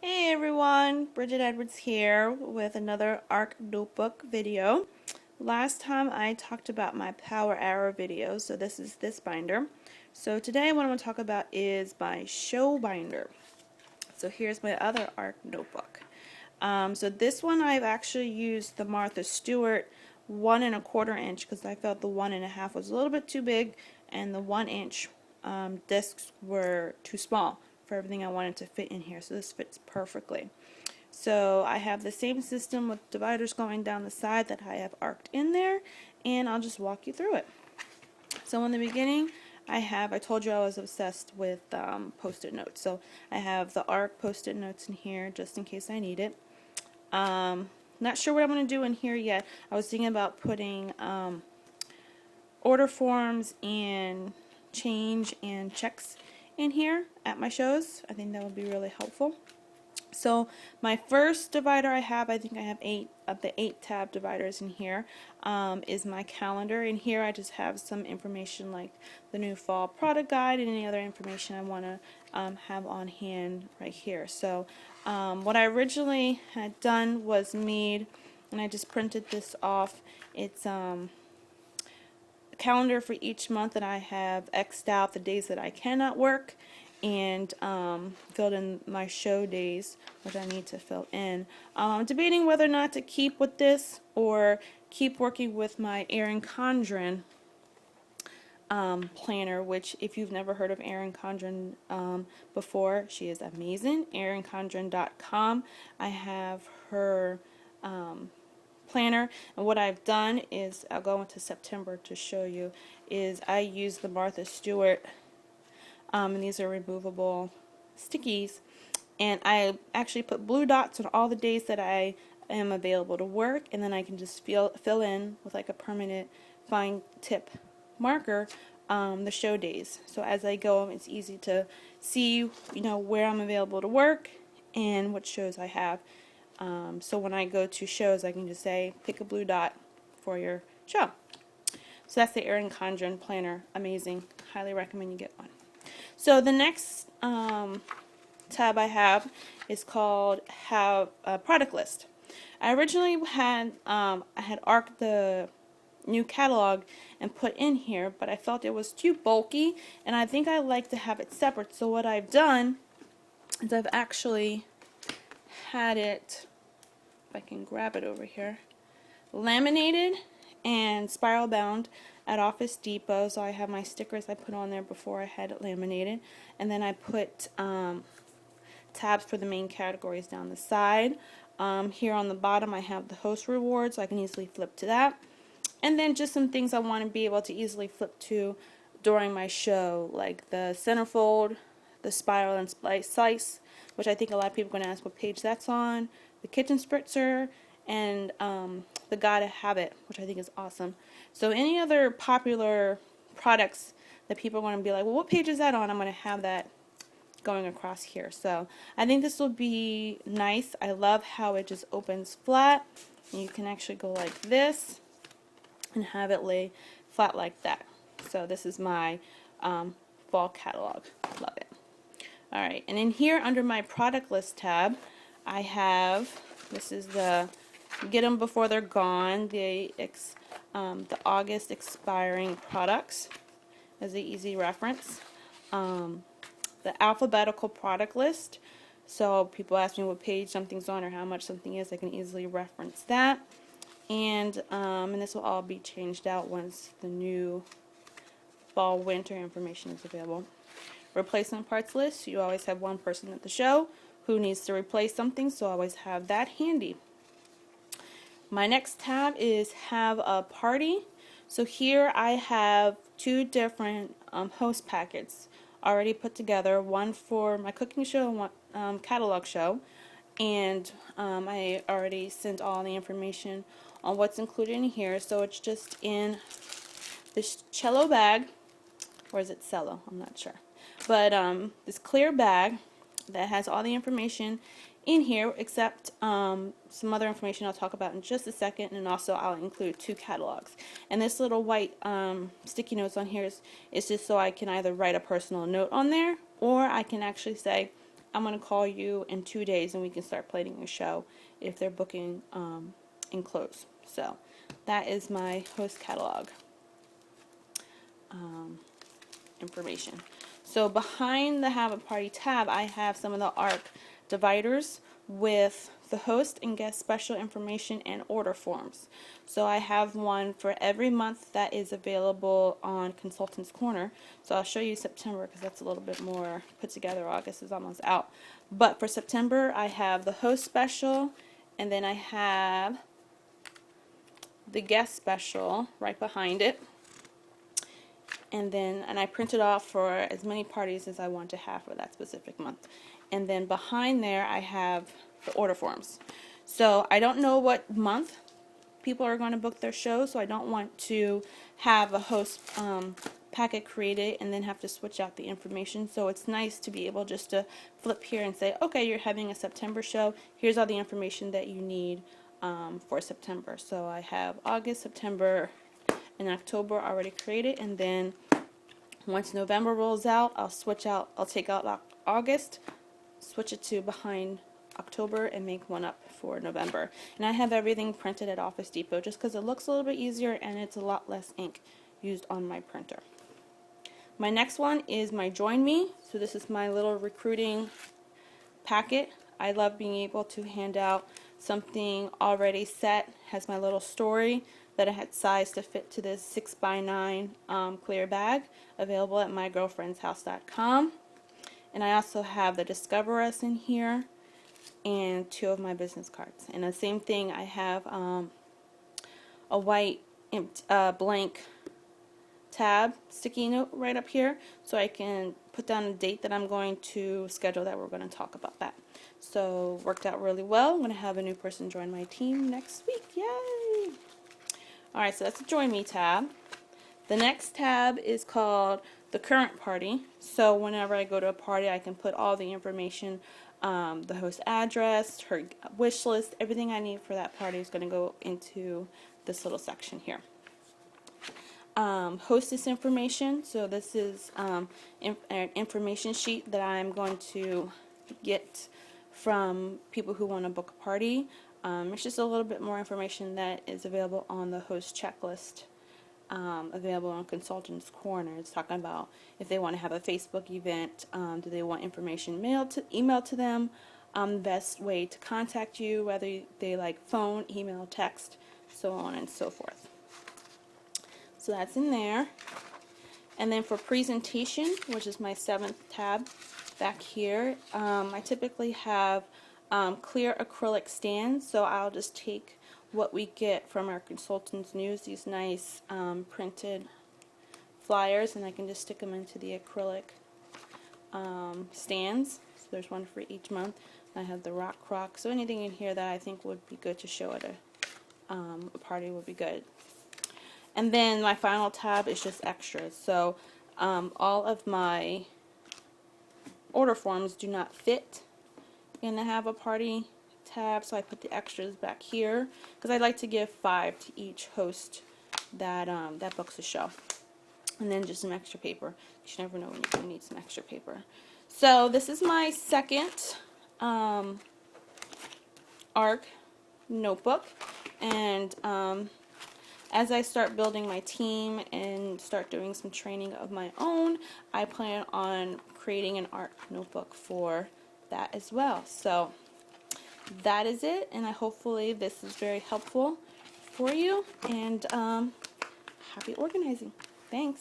Hey everyone, Bridget Edwards here with another ARC notebook video. Last time I talked about my Power Arrow video, so this is this binder. So today what I'm going to talk about is my show binder. So here's my other ARC notebook. So this one I've actually used the Martha Stewart 1¼ inch because I felt the 1½ was a little bit too big and the 1 inch discs were too small for everything I wanted to fit in here. So this fits perfectly. So I have the same system with dividers going down the side that I have arced in there, and I'll just walk you through it. So in the beginning, I told you I was obsessed with post-it notes. So I have the ARC post-it notes in here just in case I need it. Not sure what I'm going to do in here yet. I was thinking about putting order forms and change and checks in here at my shows. I think that would be really helpful. So my first divider I think I have 8 of the 8 tab dividers in here, is my calendar. In here I just have some information like the new fall product guide and any other information I want to have on hand right here. So what I originally had done was made, and I just printed this off, it's a calendar for each month that I have X'd out the days that I cannot work, and filled in my show days, which I need to fill in. I'm debating whether or not to keep with this or keep working with my Erin Condren planner, which if you've never heard of Erin Condren before, she is amazing. ErinCondren.com. I have her planner, and what I've done is, I'll go into September to show you, is I use the Martha Stewart, and these are removable stickies, and I actually put blue dots on all the days that I am available to work, and then I can just fill in with like a permanent fine tip marker the show days. So as I go, it's easy to see, where I'm available to work and what shows I have. So when I go to shows, I can just say, pick a blue dot for your show. So that's the Erin Condren planner. Amazing. Highly recommend you get one. So the next tab I have is called Have a Product List. I originally had arced the new catalog and put in here, but I felt it was too bulky, and I think I like to have it separate. So what I've done is I've actually had it, if I can grab it over here, laminated and spiral bound at Office Depot. So I have my stickers I put on there before I had it laminated, and then I put tabs for the main categories down the side. Here on the bottom I have the host reward, so I can easily flip to that, and then just some things I want to be able to easily flip to during my show, like the centerfold, the spiral and slice, which I think a lot of people are going to ask what page that's on, the kitchen spritzer, and the Gotta Have It, which I think is awesome. So any other popular products that people are going to be like, well, what page is that on? I'm going to have that going across here. So I think this will be nice. I love how it just opens flat, and you can actually go like this and have it lay flat like that. So this is my fall catalog. Love it. Alright, and in here under my product list tab, I have, this is the get them before they're gone, the August expiring products as an easy reference. The alphabetical product list, so people ask me what page something's on or how much something is, I can easily reference that. And this will all be changed out once the new fall winter information is available. Replacement parts list, you always have one person at the show who needs to replace something, so always have that handy. My next tab is Have a Party. So here I have 2 different host packets already put together, one for my cooking show and one catalog show, and I already sent all the information on what's included in here. So it's just in this cello bag, or is it cello? I'm not sure. But this clear bag that has all the information in here, except some other information I'll talk about in just a second, and also I'll include 2 catalogs. And this little white sticky notes on here is just so I can either write a personal note on there, or I can actually say, I'm going to call you in 2 days and we can start planning your show if they're booking in close. So that is my host catalog information. So behind the Have a Party tab, I have some of the ARC dividers with the host and guest special information and order forms. So I have one for every month that is available on Consultant's Corner. So I'll show you September because that's a little bit more put together. August is almost out. But for September, I have the host special, and then I have the guest special right behind it. And I printed off for as many parties as I want to have for that specific month. And then behind there I have the order forms. So I don't know what month people are going to book their shows, so I don't want to have a host packet created and then have to switch out the information. So it's nice to be able just to flip here and say, okay, you're having a September show. Here's all the information that you need for September. So I have August, September, and October already created, and then once November rolls out, I'll take out August, switch it to behind October, and make one up for November. And I have everything printed at Office Depot just because it looks a little bit easier and it's a lot less ink used on my printer. My next one is my Join Me. So this is my little recruiting packet. I love being able to hand out something already set, has my little story that I had sized to fit to this 6x9 clear bag, available at mygirlfriendshouse.com. And I also have the Discover Us in here and 2 of my business cards. And the same thing, I have a white blank tab sticky note right up here, so I can put down a date that I'm going to schedule that we're going to talk about that. So worked out really well. I'm going to have a new person join my team next week. Yay! Alright, so that's the Join Me tab. The next tab is called the Current Party. So whenever I go to a party, I can put all the information, the host address, her wish list, everything I need for that party is going to go into this little section here. Hostess information. So this is an information sheet that I'm going to get from people who want to book a party. It's just a little bit more information that is available on the host checklist, available on Consultant's Corner. It's talking about if they want to have a Facebook event, do they want information emailed to them, best way to contact you, whether they like phone, email, text, so on and so forth. So that's in there. And then for presentation, which is my 7th tab back here, I typically have clear acrylic stands, so I'll just take what we get from our consultants' news, these nice printed flyers, and I can just stick them into the acrylic stands. So there's one for each month. I have the rock crock, so anything in here that I think would be good to show at a party would be good. And then my final tab is just extras. So all of my order forms do not fit in the Have a Party tab, so I put the extras back here because I'd like to give 5 to each host that that books a show. And then just some extra paper. You never know when you're going to need some extra paper. So this is my second ARC notebook, and as I start building my team and start doing some training of my own, I plan on creating an ARC notebook for that as well. So that is it, and hopefully this is very helpful for you, and happy organizing. Thanks.